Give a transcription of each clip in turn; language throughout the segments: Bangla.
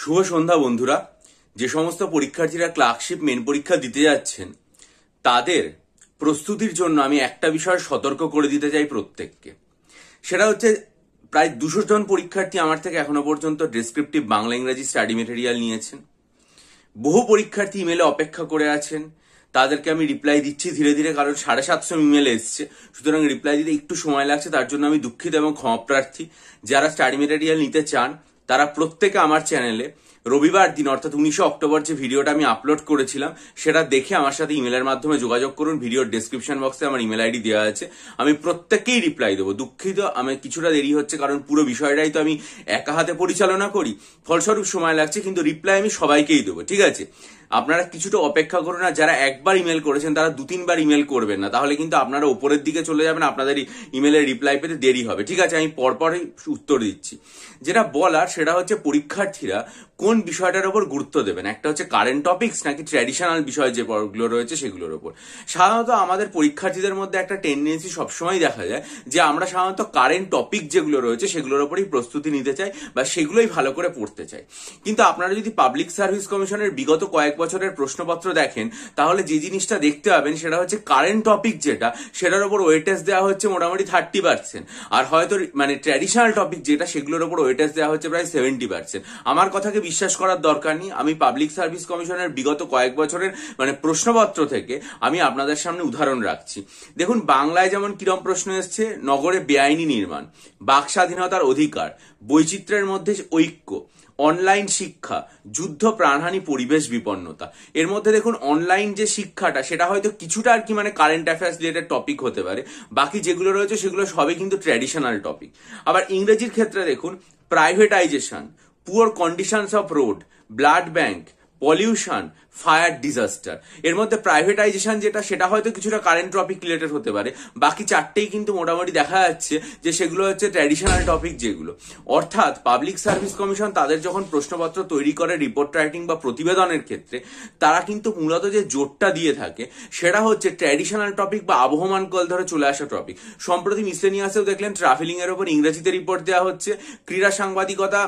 শুভ সন্ধ্যা বন্ধুরা। যে সমস্ত পরীক্ষার্থীরা ক্লার্কশিপ মেন পরীক্ষা দিতে যাচ্ছেন তাদের প্রস্তুতির জন্য আমি একটা বিষয় সতর্ক করে দিতে চাই প্রত্যেককে। সেটা হচ্ছে প্রায় 200 জন পরীক্ষার্থী আমার থেকে এখনো পর্যন্ত ডেসক্রিপটিভ বাংলা ইংরেজি স্টাডি মেটেরিয়াল নিয়েছেন। বহু পরীক্ষার্থী ইমেলে অপেক্ষা করে আছেন, তাদেরকে আমি রিপ্লাই দিচ্ছি ধীরে ধীরে, কারণ 750 ইমেল এসছে, সুতরাং রিপ্লাই দিতে একটু সময় লাগছে, তার জন্য আমি দুঃখিত এবং ক্ষমাপ্রার্থী। যারা স্টাডি মেটেরিয়াল নিতে চান তারা প্রত্যেকে আমার চ্যানেলে রবিবার দিন অর্থাৎ 19 অক্টোবর যে ভিডিওটা আমি আপলোড করেছিলাম সেটা দেখে আমার সাথে ইমেলের মাধ্যমে যোগাযোগ করুন। ভিডিওর ডেসক্রিপশন বক্সে আমার ইমেল আইডি দেওয়া আছে, আমি প্রত্যেককেই রিপ্লাই দেবো। দুঃখিত আমি কিছুটা দেরি হচ্ছে, কারণ পুরো বিষয়টাই তো আমি একা হাতে পরিচালনা করি, ফলস্বরূপ সময় লাগছে, কিন্তু রিপ্লাই আমি সবাইকেই দেবো, ঠিক আছে? আপনারা কিছুটা অপেক্ষা করুন। আর যারা একবার ইমেল করেছেন তারা 2-3 বার ইমেল করবেন না, তাহলে কিন্তু আপনারা উপরের দিকে চলে যাবেন, আপনাদের ইমেলের রিপ্লাই পেতে দেরি হবে, ঠিক আছে? আমি পরপরই উত্তর দিচ্ছি। যেটা বলার সেটা হচ্ছে পরীক্ষার্থীরা কোন বিষয়টার উপর গুরুত্ব দেবেন। একটা হচ্ছে কারেন্ট টপিকস নাকি ট্র্যাডিশনাল বিষয় যেগুলো রয়েছে সেগুলোর উপর। সাধারণত আমাদের পরীক্ষার্থীদের মধ্যে একটা টেন্ডেন্সি সবসময় দেখা যায় যে আমরা সাধারণত কারেন্ট টপিক যেগুলো রয়েছে সেগুলোর উপরই প্রস্তুতি নিতে চাই বা সেগুলোই ভালো করে পড়তে চাই। কিন্তু আপনারা যদি পাবলিক সার্ভিস কমিশনের বিগত কয়েক বছরের প্রশ্নপত্র দেখেন তাহলে যে জিনিসটা দেখতে পাবেন সেটা হচ্ছে কারেন্ট টপিক যেটা সেটার উপর ওয়েটেজ দেওয়া হচ্ছে মোটামুটি 30%, আর হয়তো মানে ট্র্যাডিশনাল টপিক যেটা সেগুলোর উপর ওয়েটেজ দেওয়া হচ্ছে প্রায় 70%। আমার কথাকে বিশ্বাস করার দরকার নেই, আমি পাবলিক সার্ভিস কমিশনের বিগত কয়েক বছরের প্রশ্নপত্র থেকে আমি আপনাদের সামনে উদাহরণ রাখছি। দেখুন, বাংলায় যেমন কিরম প্রশ্ন এসছে, নগরে বেআইনি নির্মাণ, বাক স্বাধীনতার অধিকার, বৈচিত্র্যের মধ্যে ঐক্য, অনলাইন শিক্ষা, যুদ্ধ, প্রাণহানি, পরিবেশ বিপন্নতা। এর মধ্যে দেখুন অনলাইন যে শিক্ষাটা সেটা হয়তো কিছুটা কারেন্ট অ্যাফেয়ার্স রিলেটেড টপিক হতে পারে, বাকি যেগুলো রয়েছে সেগুলো সবই কিন্তু ট্র্যাডিশনাল টপিক। আবার ইংরেজির ক্ষেত্রে দেখুন privatisation, poor conditions of road, blood bank, pollution, fire disaster. এর মধ্যে প্রাইভেটাইজেশন যেটা সেটা হয়তো কিছুটা কারেন্ট টপিক রিলেটেড হতে পারে, বাকি চারটেই কিন্তু মোটামুটি দেখা যাচ্ছে যে সেগুলো হচ্ছে ট্র্যাডিশনাল টপিক যেগুলো। অর্থাৎ পাবলিক সার্ভিস কমিশন তাদের যখন প্রশ্নপত্র তৈরি করে রিপোর্ট রাইটিং বা প্রতিবেদনের ক্ষেত্রে তারা কিন্তু মূলত যে জোরটা দিয়ে থাকে সেটা হচ্ছে ট্র্যাডিশনাল টপিক বা আবহমান কাল ধরে চলে আসা টপিক। সম্প্রতি মিসলেনিয়াসেও দেখলেন ট্রাভেলিং এর উপর ইংরেজিতে রিপোর্ট দেওয়া হচ্ছে, ক্রীড়া, সাংবাদিকতা,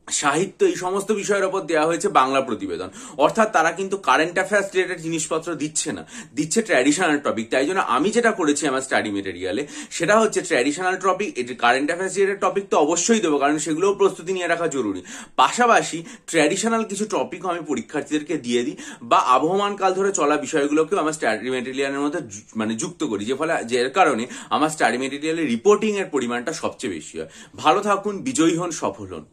সাহিত্য, এই সমস্ত বিষয়ের উপর দেওয়া হয়েছে বাংলা প্রতিবেদন। অর্থাৎ তারা কিন্তু কারেন্ট অ্যাফেয়ার্স রিলেটেড জিনিসপত্র দিচ্ছে না, দিচ্ছে ট্র্যাডিশনাল টপিক। তাই জন্য আমি যেটা করেছি আমার স্টাডি মেটেরিয়ালে সেটা হচ্ছে traditional topic, current affairs related topic তো অবশ্যই দেবো, কারণ সেগুলোও প্রস্তুতি নিয়ে রাখা জরুরি। পাশাপাশি ট্র্যাডিশনাল কিছু টপিকও আমি পরীক্ষার্থীদেরকে দিয়ে দিই বা আবহমান কাল ধরে চলা বিষয়গুলোকেও আমার স্টাডি মেটেরিয়ালের মধ্যে যুক্ত করি, যে ফলে যে কারণে আমার স্টাডি মেটেরিয়ালের রিপোর্টিং এর পরিমাণটা সবচেয়ে বেশি হয়। ভালো থাকুন, বিজয়ী হন, সফল হন।